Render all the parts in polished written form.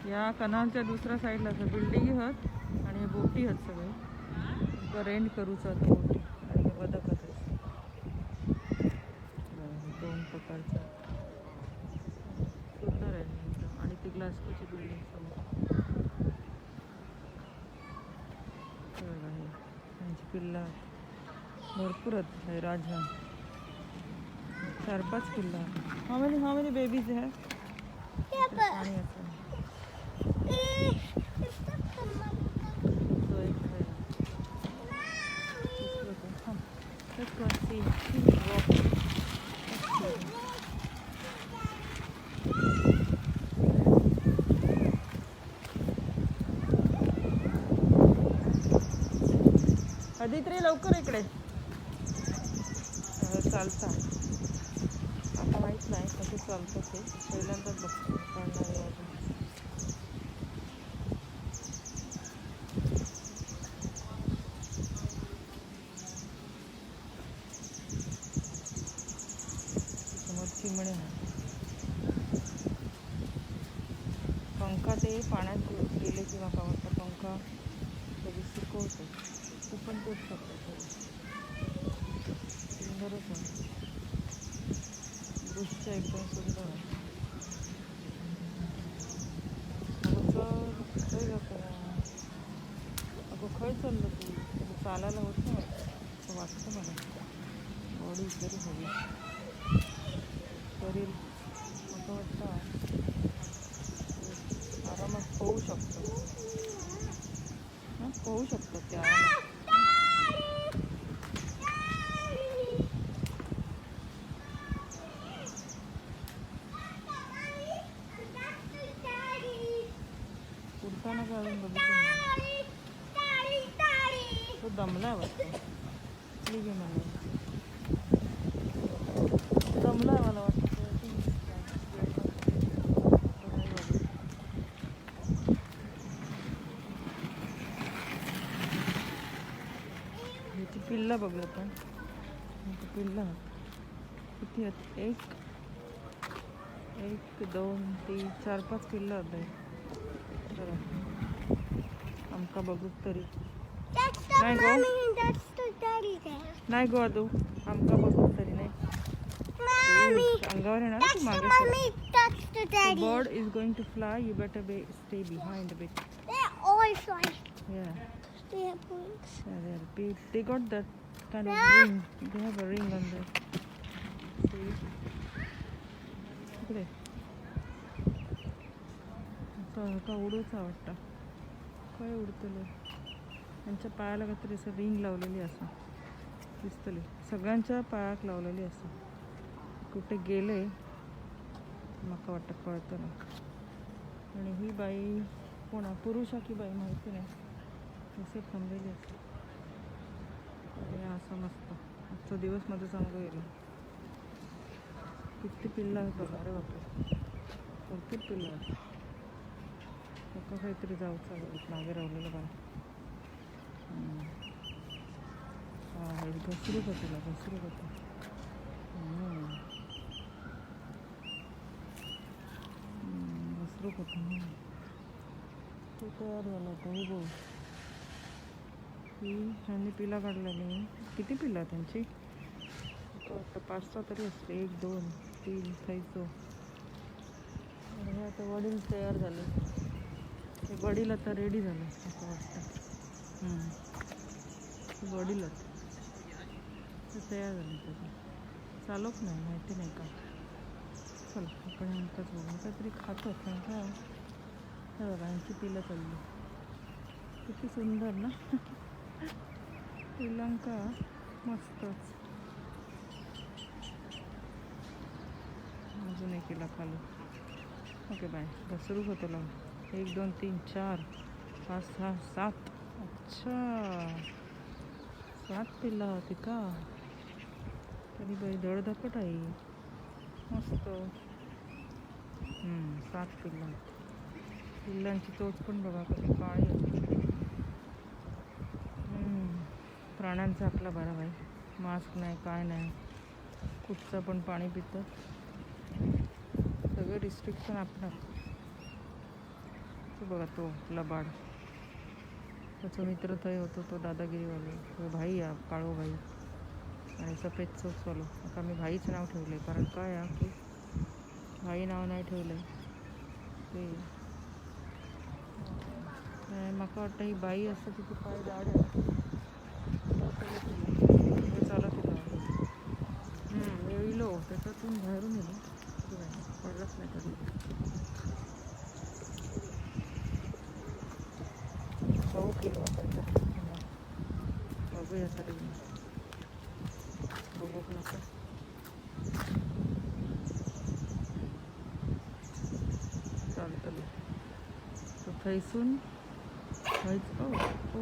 या कनालच्या दुसऱ्या साईडला बिल्डिंग आहेत आणि हे बोटी आहेत सगळे रेंट करूच आता बोटी आणि हे बदक दोन प्रकारच्या सुंदर आहे एकदम आणि ती ग्लासची बिल्डिंग समोर त्यांची पिल्ला भरपूर आहेत राजहंस 4-5 पिल्ला हाऊ मेनी बेबीज है पाणी असं तो एक है let's go see walk Aditya लवकर इकडे चालता आता माहीत नाही कसं चालतं ते पहिल्यांदाच बघतो कळणार आहे समोर चिमणे पंखा ते पाण्यात गेले किंवा का वाटतं पंखा कधी सुकवतो तू पण तेच शकतो सुंदरच आहे दृश्य एकदम सुंदर आहे अगं खय चाललं तू चालायला होत नाही असं वाटतं मला बॉडी तरी हवी शरीर असं वाटतं आरामात पोहू शकतो पोहू शकतात ते आरामात उडताना काढून बघितलं तो दमला वाटतं ठीक आहे मला दमला मला वाटतं ह्याची पिल्ला बघूया आपण पिल्ला किती आहेत 1 2 3 4 5 पिल्ला आहेत आमका बघू तरी नाही गो आदू आमका बघू तरी नाही अंगावर येणार तू मागे bird is going to fly you better stay behind bit they got that kind of ring they have a ring on there see इकडे का उडूचा वाटतं काय उडतले त्यांच्या पायाला काहीतरी असं रिंग लावलेली असं दिसतले सगळ्यांच्या पायाक लावलेली असं कुठे गेले मका वाटतं कळतं ना आणि ही बाई कोणा पुरुषा की बाई माहिती नाही असे थांबलेली असते आणि असं मस्त आजचा दिवस माझा चांगला गेला किती पिल्ला आहेत बघा अरे बापरे भरपूर पिल्ला आहेत लोक काहीतरी जाऊ चालू मागे राहिलेलं बाय हा घसरू का तुला घसरू होतं घसरू होतं तो तयार झाला होता हे बघ ही ह्यांनी पिला काढलेली किती पिला त्यांची 5-6 तरी असते 1 2 3 खायचो आणि हे आता वडील तयार झाले हे वडील आता रेडी झालं असं वाटतं वडीलच ते तयार झाले त्याचं चालवत नाही माहिती नाही का चल आपण नंतरच बघू काहीतरी खातो पण का हे बघा यांची पिलं चालली किती सुंदर ना श्रीलंका मस्तच अजून एक किला खालू ओके बाय घसरू होतो लावून 1 2 3 4 5 6 7 अच्छा 7 पिल्ला होती का तरी बाई धडधकट आहे मस्त 7 पिल्ला पिल्लांची चोच पण बघा कशी काळी होती प्राण्यांचा आपला बरा बाई मास्क नाही काय नाही कुठचं पण पाणी पितं रिस्ट्रिक्शन आपणार. तो बघा तो लबाड, त्याचा मित्र थंय होतो तो दादागिरीवाले, तो भाई या काळो भाई आणि सफेद चोचवालो. आता मी भाईचं नाव ठेवलं आहे कारण काय आहे की भाई नाव नाही ठेवलं आहे ते म्हाका वाटतं ही बाई असतं तिथे पाय जाड आहे चालत येतं. येईलो त्याच्यातून बाहेरून येलो पडलंच नाही कधी. पाहू केलं बघूया तरी बघू नका. चालतं तो थैसून व्हायचं. ओ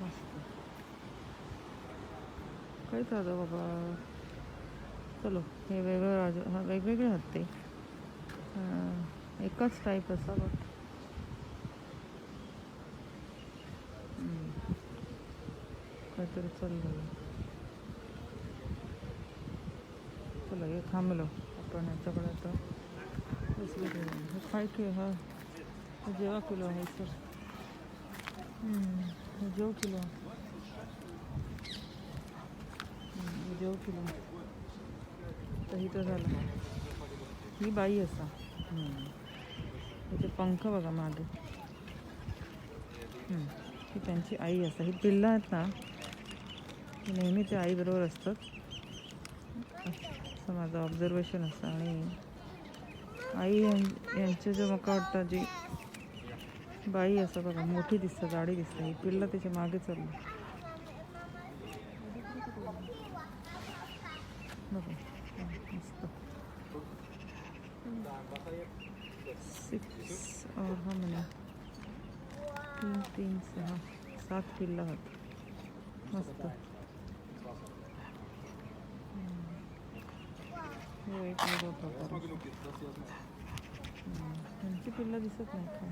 मस्त काय चालतं बाबा. चलो हे वेगळं हा वेगवेगळे आहेत ते एकच टाईप असा बघ. काहीतरी चाललं. चला हे थांबलो आपण याच्याकडे आता हे काय की हा जेव्हा किलो आहे सर जेव किलो जेव किलो तर इथं झालं. ही बाई असा त्याचे पंख बघा मागे. ही त्यांची आई असं. ही पिल्लं आहेत ना नेहमी ते आईबरोबर असतात असं माझं ऑब्झर्वेशन असतं. आणि आई यांचे जे मका वाटतं जी बाई असं बघा मोठी दिसतं जाडी दिसतं. ही पिल्लं त्याच्या मागे चालली बघा मस्त. 6 और हा म्हणा 3 3 6 7 पिल्लं आहेत मस्त. हो एक वेगळा प्रकार. त्यांची पिल्लं दिसत नाही का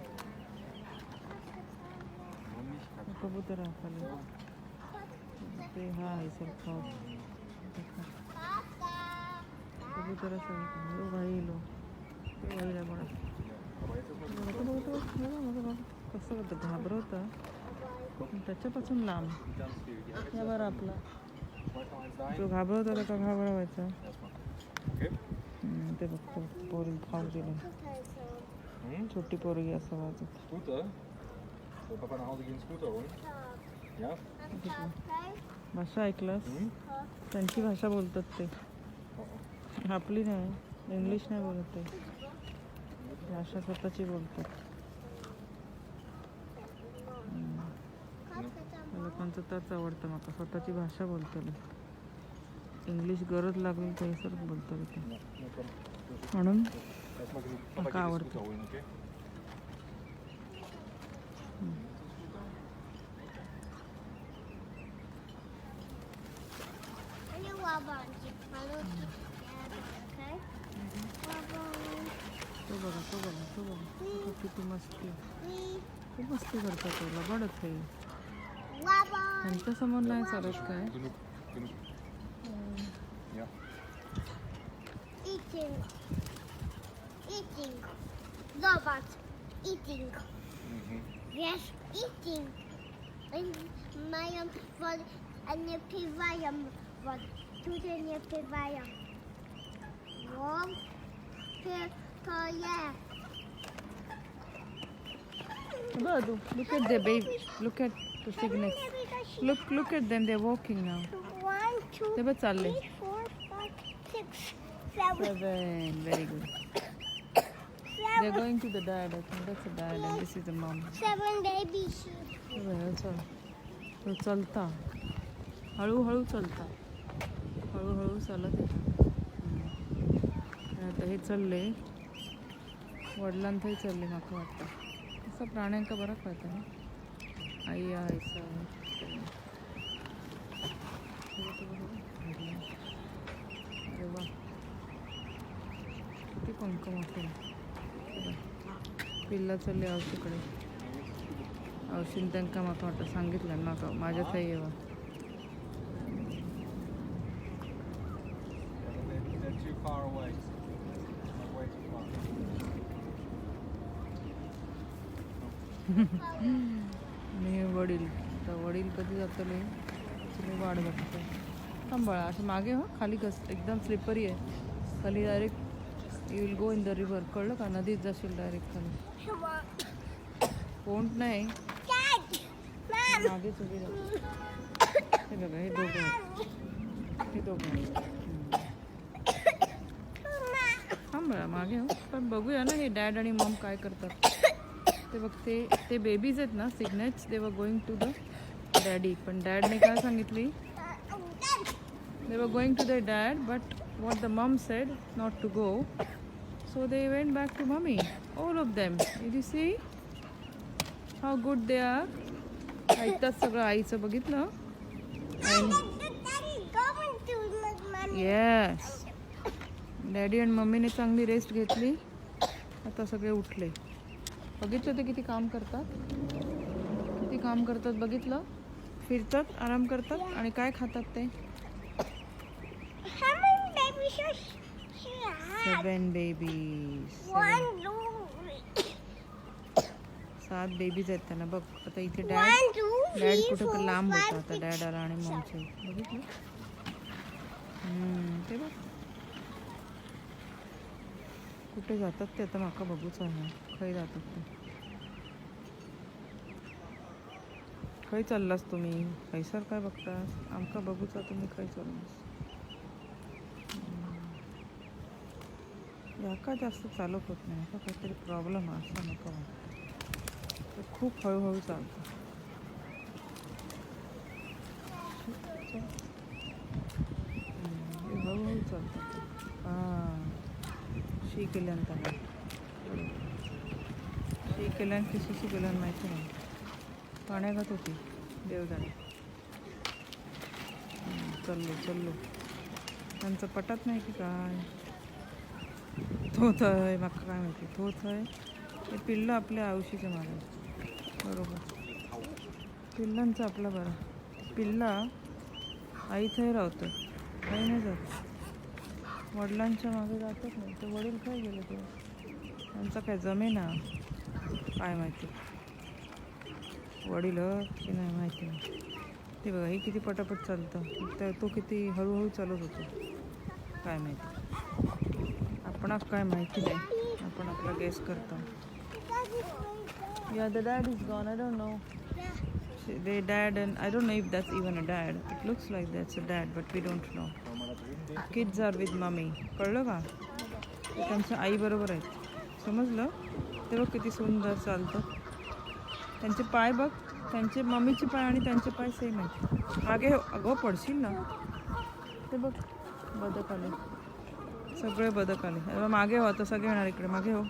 कबूतर खाली ते हा आहे सर खाऊ कबूतर असं भाई लो ते भाईला म्हणत कसं होतं घाबरवतं त्याच्यापासून लांब या बरं आपला तो घाबरवता त्याचा घाबरवायचा. ते बघतो पोरी खाऊ दिलं छोटी पोरगी असं वाजत. भाषा ऐकलंस त्यांची भाषा बोलतात ते आपली नाही इंग्लिश नाही बोलत ते भाषा स्वतःची बोलतात. लोकांचं त्याच आवडतं मला स्वतःची भाषा बोलतो. इंग्लिश गरज लागली तर सर बोलतो ते म्हणून मला आवडतं. तो बघा किती मस्ती खूप मस्ती करतात. तो लबाडच आहे त्यांच्यासमोर नाही चालत काय. Eating. Robot. Eating. Yes, eating. And Mayam was and Pivayam was today near Pivayam. Warm. Yeah. Look at the baby. Look at the cygnets. Look at them. They're walking now. 1, 2, 3, 4, 5, 6, 7. Very good. They're going to the dad. I think that's the dad and this is the mom. 7 baby sheep. तो चलता हळूहळू चलता हळूहळू चालत येतात. आता हे चालले वडिलांथंय चालले म्हाका वाटतं. असं प्राण्यांका बरं कळतं ना आई आयचं. अरे वा किती पंख मोठे. पिल्ला चालले आहोत तिकडे औषध तांकां म्हाका वाटतं सांगितलं नाका माझ्या थंय येवा. They're too far away. They're way too far. आणि हे वडील तर वडील कधी जातले तुला वाट बघतो. थांबाळा असं मागे हो खाली एकदम स्लिपरी आहे खाली direct you will go in the river कळलं का नदीत जाशील डायरेक्ट खाली. कोण नाही मागेच उभी राहा. हे बघा हे दोघं थांबाळा मागे हो पण बघूया ना हे डॅड आणि मॉम काय करतात ते बघ. ते बेबीज आहेत ना सिग्नेट्स दे were going to the daddy पण डॅडने काय सांगितली they were going to the dad but what the mom said not to go, so they went back to mommy, all of them. Did you see how good they are? ऐकतात सगळं आईचं बघितलं. Yes daddy आणि मम्मीने चांगली rest घेतली आता सगळे उठले. बघितलं ते किती काम करतात बघितलं. फिरतात आराम करतात आणि काय खातात ते 7 babies 7 बेबीज आहेत त्यांना बघ. आता इथे डॅड कुठं तर लांब होता आता डॅड आला आणि मॉमचे बघितलं. ते बघ कुठे जातात ते आता माका बघूच आहे खंय जातात ते. खंय चाललास तुम्ही खैसर काय बघतास आमका बघूचा तुम्ही खंय चाललास. याका जास्त चालत होत नाही याका काहीतरी प्रॉब्लेम आहे असं नका वाटतं. ते खूप हळूहळू चालतं. हळूहळू चालतं. हां शी केल्यान त्याला शी केल्यान की सुसू केल्यान माहिती नाही. पाण्याघात होती देवदाने. चाललो त्यांचं पटत नाही की काय थोत आहे माका काय माहिती थोत आहे. ते पिल्लं आपल्या आयुष्याच्या मागे बरोबर पिल्लांचं आपलं बरं. पिल्ला आई थंय राहतं काही नाही जात वडिलांच्या मागे जातच नाही. ते वडील काय गेले ते त्यांचं काय जमेना काय माहिती वडील की नाही माहिती नाही. ते बघा हे किती पटापट चालतं तर तो किती हळूहळू चालत होतो काय माहिती. आपणास काय माहिती नाही आपण आपला गेस करतो. Yeah, the dad is gone. I don't know. The dad and I don't know if that's even a dad. It looks like that's a dad, but we don't know. Kids are with mommy. कळलं का? ते त्यांच्या आई बरोबर आहेत. समजलं? ते बघ किती सुंदर चालतं. त्यांचे पाय बघ त्यांचे मम्मीचे पाय आणि त्यांचे पाय सेम आहेत. मागे अगं पडशील ना. ते बघ बदक आले सगळे बदक आले. मागे हो आता सगळे येणार इकडे मागे हो.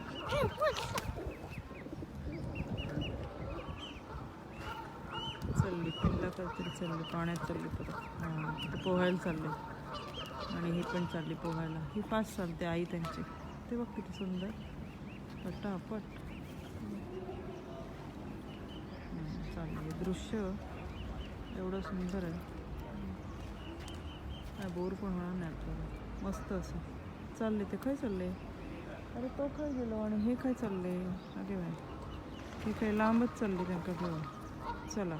चालली पिल्ला काहीतरी चालली पाण्यात चालली परत. हां ते पोहायला चालले आणि ही पण चालली पोहायला. ही फास्ट चालते आई त्यांची. ते बघ किती सुंदर पटापट चालले. दृश्य एवढं सुंदर आहे काय बोर पण होणार नाही आपल्याला. मस्त असं चालले ते. काय चालले अरे तो काय गेलो आणि हे काय चालले अगे बाय हे काय लांबच चालले त्यांना घेऊन. चला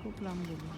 खूप लांब गेले.